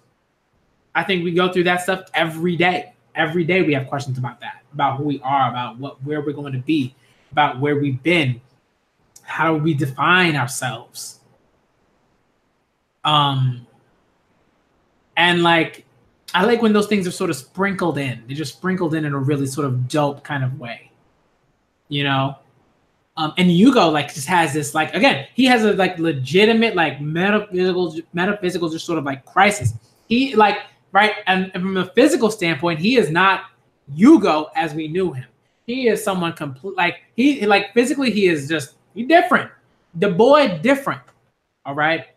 I think we go through that stuff every day. Every day we have questions about that, about who we are, about where we're going to be, about where we've been, how do we define ourselves. And like, I like when those things are sort of sprinkled in. They're just sprinkled in a really sort of dope kind of way, you know? And Yugo like just has this like, again, he has a like legitimate like metaphysical just sort of like crisis. He like, right, and from a physical standpoint, he is not Yugo as we knew him. He is someone complete, like he like physically he is just different. The boy different, all right?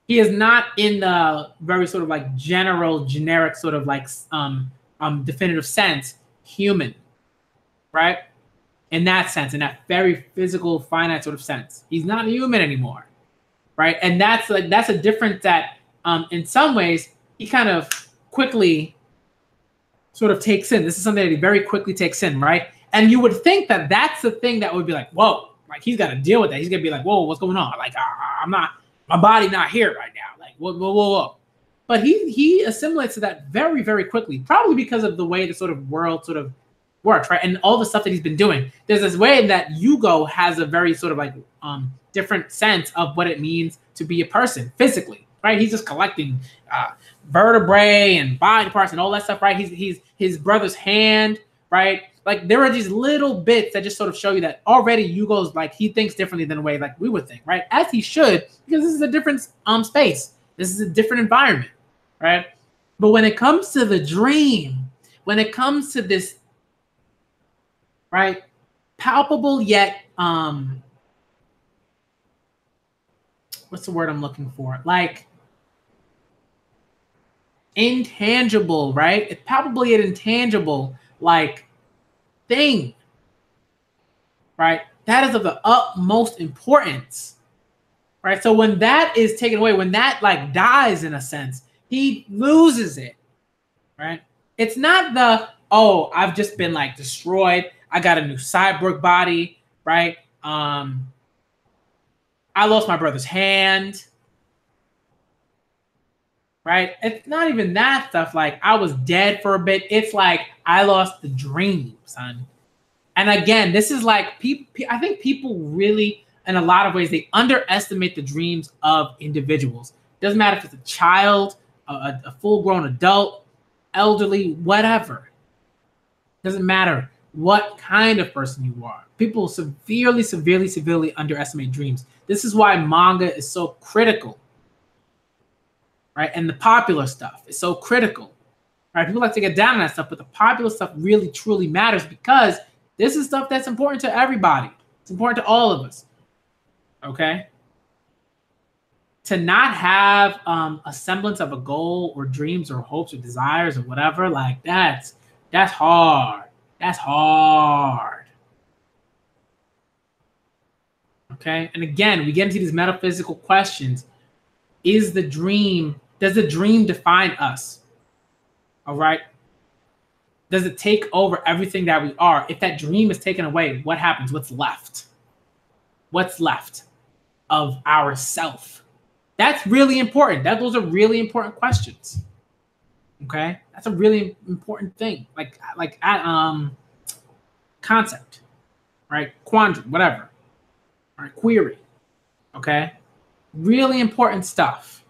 He is not in the very sort of like generic sort of like definitive sense human, right? In that sense, in that very physical, finite sort of sense, he's not human anymore, right? And that's a difference that, in some ways, he kind of quickly sort of takes in. This is something that he very quickly takes in, right? And you would think that that's the thing that would be like, whoa, like he's got to deal with that. He's gonna be like, whoa, what's going on? Like, I'm not. My body not here right now. Like, whoa. But he assimilates to that very, very quickly, probably because of the way the sort of world sort of works, right? And all the stuff that he's been doing. There's this way that Yugo has a very sort of like different sense of what it means to be a person physically, right? He's just collecting vertebrae and body parts and all that stuff, right? He's his brother's hand, right? Like there are these little bits that just sort of show you that already Yugo's like he thinks differently than the way like we would think, right? As he should, because this is a different space. This is a different environment, right? But when it comes to the dream, when it comes to this, right, palpable yet what's the word I'm looking for? Like intangible, right? It's palpable yet intangible, like thing, right? That is of the utmost importance, right? So when that is taken away, when that like dies in a sense, he loses it, right? It's not oh, I've just been like destroyed. I got a new cyborg body, right? I lost my brother's hand, right? It's not even that stuff. Like I was dead for a bit. It's like I lost the dream, son. And again, this is like I think people really, in a lot of ways, they underestimate the dreams of individuals. Doesn't matter if it's a child, a full-grown adult, elderly, whatever. Doesn't matter what kind of person you are. People severely underestimate dreams. This is why manga is so critical, right? And the popular stuff is so critical, right? People like to get down on that stuff, but the popular stuff really, truly matters because this is stuff that's important to everybody. It's important to all of us, okay? To not have a semblance of a goal or dreams or hopes or desires or whatever, like that's hard. That's hard. Okay? And again, we get into these metaphysical questions. Does the dream define us? All right? Does it take over everything that we are? If that dream is taken away, what happens? What's left? What's left of ourself? That's really important. Those are really important questions. Okay, that's a really important thing. Like at concept, right? Quandary, whatever. All right, query. Okay, really important stuff.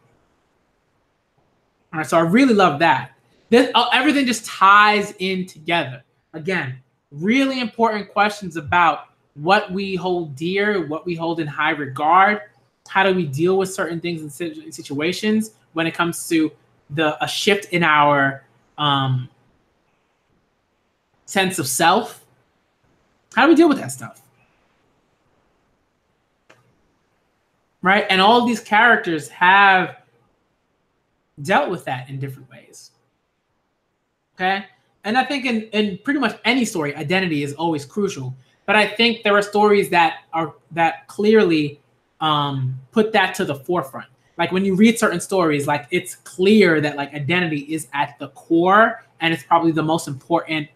All right, so I really love that. This everything just ties in together. Again, really important questions about what we hold dear, what we hold in high regard. How do we deal with certain things in situations when it comes to a shift in our sense of self? How do we deal with that stuff? Right? And all of these characters have dealt with that in different ways. Okay? And I think in pretty much any story, identity is always crucial. But I think there are stories that clearly put that to the forefront. Like when you read certain stories, like it's clear that like identity is at the core, and it's probably the most important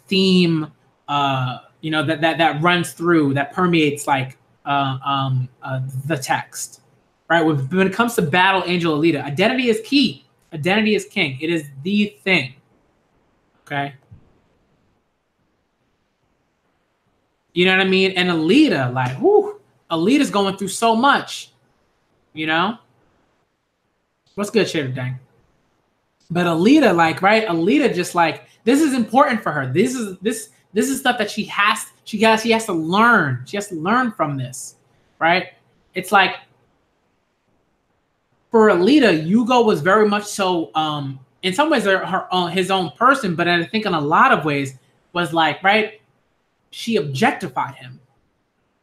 theme that runs through, that permeates like the text, right? When it comes to Battle Angel Alita, identity is key. Identity is king. It is the thing. Okay. You know what I mean? And Alita, like, whoo, Alita's going through so much. You know? What's good, Shader Dang? But Alita, like, right? Alita just like, this is important for her. This is stuff that she has to learn. She has to learn from this, right? It's like for Alita, Yugo was very much so in some ways his own person, but I think in a lot of ways was like, right, she objectified him.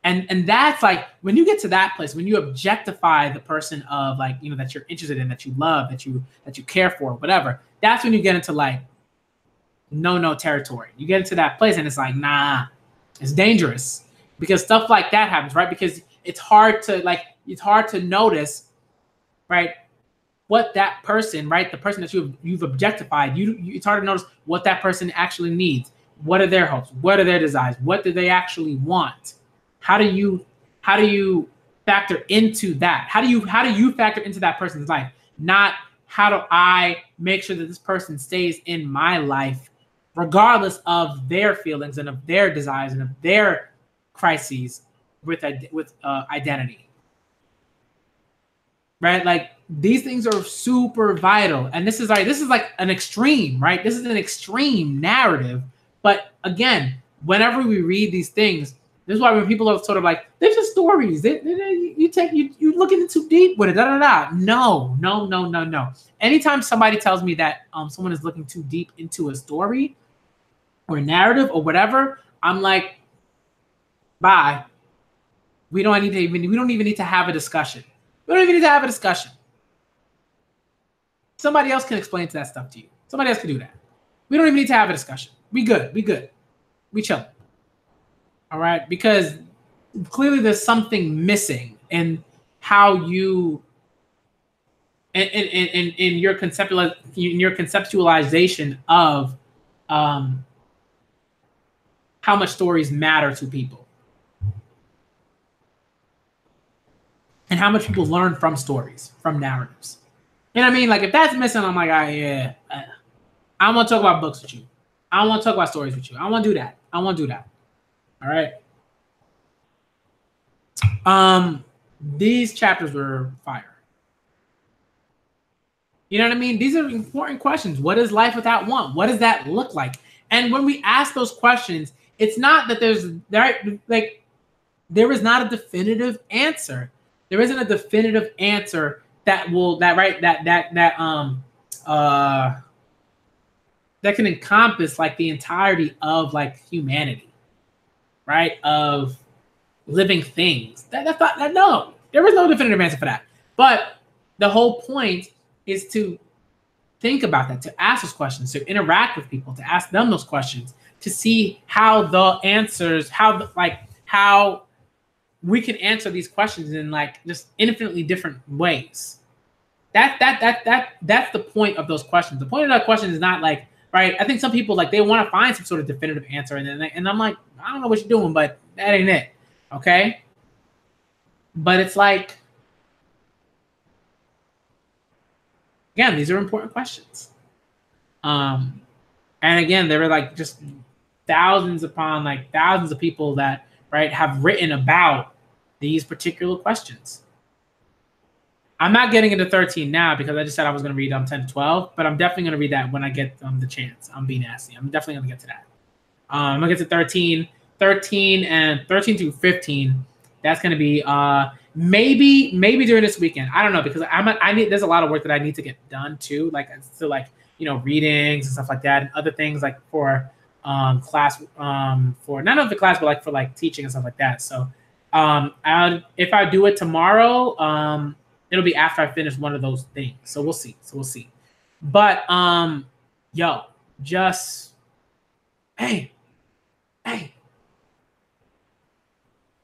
And that's like when you get to that place, when you objectify the person of like, you know, that you're interested in, that you love, that you care for, whatever, that's when you get into like no territory. You get into that place and it's like, nah, it's dangerous because stuff like that happens, right? Because it's hard to notice, right, what that person, right, the person that you've objectified, it's hard to notice what that person actually needs. What are their hopes? What are their desires? What do they actually want? How do you factor into that? How do you factor into that person's life? Not how do I make sure that this person stays in my life, regardless of their feelings and of their desires and of their crises with identity, right? Like these things are super vital, and this is like an extreme, right? This is an extreme narrative, but again, whenever we read these things. This is why when people are sort of like, they're just stories. You looking in too deep with it. No. Anytime somebody tells me that someone is looking too deep into a story or narrative or whatever, I'm like, bye. We don't even need to have a discussion. We don't even need to have a discussion. Somebody else can explain that stuff to you. Somebody else can do that. We don't even need to have a discussion. We good. We chill. All right, because clearly there's something missing in how you in your conceptualization of how much stories matter to people and how much people learn from stories, from narratives. You know what I mean? Like if that's missing, I'm like, yeah, I don't want to talk about books with you. I don't want to talk about stories with you. I don't want to do that. All right. These chapters were fire. You know what I mean? These are important questions. What is life without want? What does that look like? And when we ask those questions, it's not that there is not a definitive answer. There isn't a definitive answer that can encompass like the entirety of like humanity. Right, of living things. No, there is no definitive answer for that. But the whole point is to think about that, to ask those questions, to interact with people, to ask them those questions, to see how how we can answer these questions in like just infinitely different ways. That's the point of those questions. The point of that question is not like, right, I think some people like they want to find some sort of definitive answer, and I'm like, I don't know what you're doing, but that ain't it. Okay. But it's like Again, these are important questions. And again, there were like just thousands upon like thousands of people that have written about these particular questions. I'm not getting into 13 now because I just said I was going to read 10 to 12, but I'm definitely going to read that when I get the chance. I'm being nasty. I'm definitely going to get to that. I'm going to get to 13 and 13 through 15. That's going to be maybe during this weekend. I don't know, because there's a lot of work that I need to get done too, like still like readings and stuff like that, and other things like for class for not only for class but like for like teaching and stuff like that. So if I do it tomorrow, it'll be after I finish one of those things. So we'll see. But yo, just hey.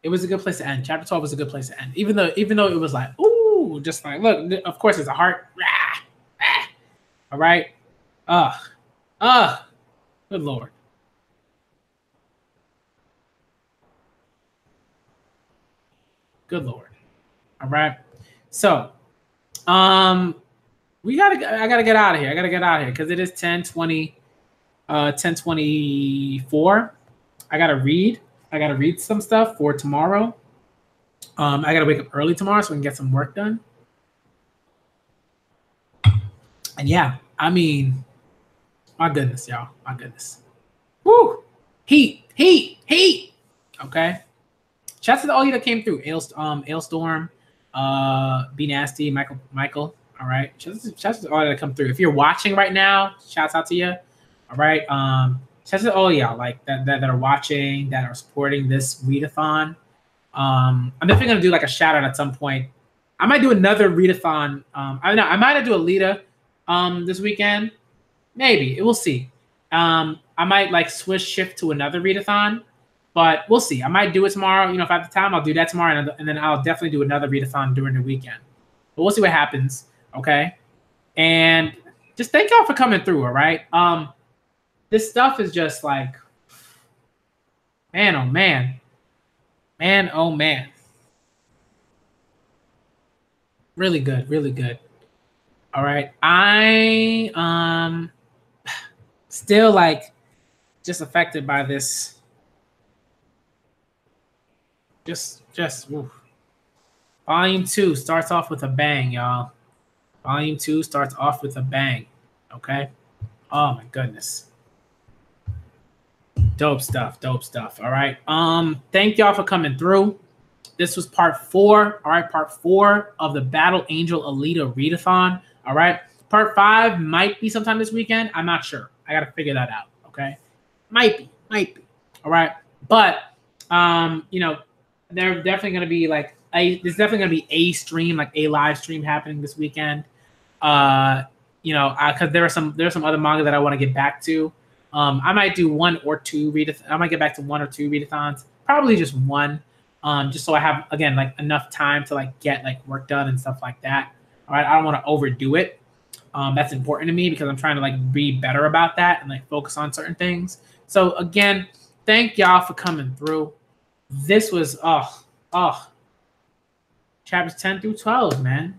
It was a good place to end. Chapter 12 was a good place to end. Even though it was like, ooh, just like, look, of course it's a heart. All right. Good Lord. Good Lord. All right. So, I gotta get out of here. I gotta get out of here because it is 10:24. I gotta read some stuff for tomorrow. I gotta wake up early tomorrow so we can get some work done. And yeah, I mean, my goodness, y'all. My goodness. Woo! Heat. Okay. Shouts to all you that came through. Ailstorm, Be Nasty, Michael. All right. Shouts to all that come through. If you're watching right now, shouts out to you. All right. Shouts to all y'all like that are watching, that are supporting this Read-A-Thon. I'm definitely gonna do like a shout out at some point. I might do another Read-A-Thon. I might do Alita this weekend. Maybe. We'll see. I might like shift to another Read-A-Thon, but we'll see. I might do it tomorrow. If I have the time, I'll do that tomorrow, and then I'll definitely do another Read-A-Thon during the weekend. But we'll see what happens. Okay. And just thank y'all for coming through. All right. This stuff is just like, man, oh man. Really good. All right. I still like just affected by this. Just oof. Volume 2 starts off with a bang, y'all. Volume 2 starts off with a bang. Okay. Oh my goodness. Dope stuff. All right. Thank y'all for coming through. This was part 4. All right, part 4 of the Battle Angel Alita Read-A-Thon. All right. Part 5 might be sometime this weekend. I'm not sure. I gotta figure that out. Okay. Might be. All right. But they're definitely gonna be like there's definitely gonna be a stream, like a live stream happening this weekend. Because there are some other manga that I want to get back to. I might do one or two I might get back to 1 or 2 readathons. Probably just one. Just so I have, again, like enough time to like get like work done and stuff like that. All right. I don't want to overdo it. That's important to me because I'm trying to like be better about that and like focus on certain things. So again, thank y'all for coming through. This was chapters 10 through 12, man.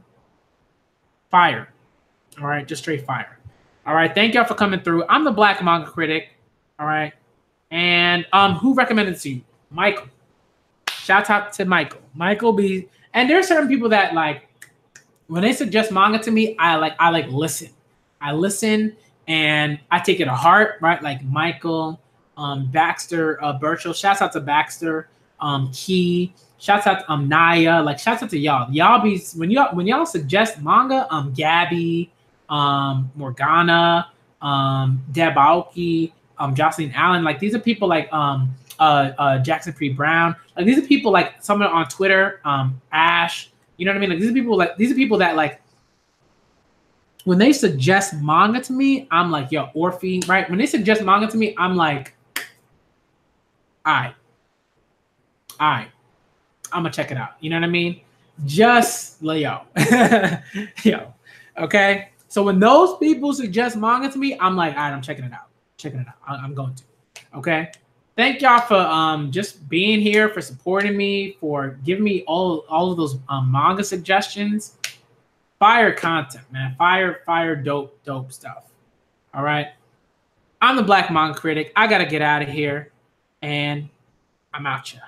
Fire. All right, just straight fire. All right, thank y'all for coming through. I'm the Black Manga Critic. All right, and who recommended it to you? Michael. Shout out to Michael. Michael B. And there are certain people that like when they suggest manga to me, I listen. I listen and I take it to heart, right? Like Michael, Baxter, Birchall. Shouts out to Baxter, Key. Shouts out to Naya. Like shouts out to y'all. Y'all be when y'all suggest manga, Gabby, Morgana, Deb Aoki, Jocelyn Allen. Like these are people like Jackson Pre Brown. Like these are people like someone on Twitter, Ash. You know what I mean? Like these are people that like when they suggest manga to me, I'm like, yo, Orphe, right? When they suggest manga to me, I'm like, all right. I'm gonna check it out. You know what I mean? Just yo. Okay. So when those people suggest manga to me, I'm like, all right, I'm checking it out. I'm going to. Okay. Thank y'all for just being here, for supporting me, for giving me all of those manga suggestions. fire content, man. Fire, dope stuff. All right. I'm the Black Manga Critic. I gotta get out of here, and I'm out ya.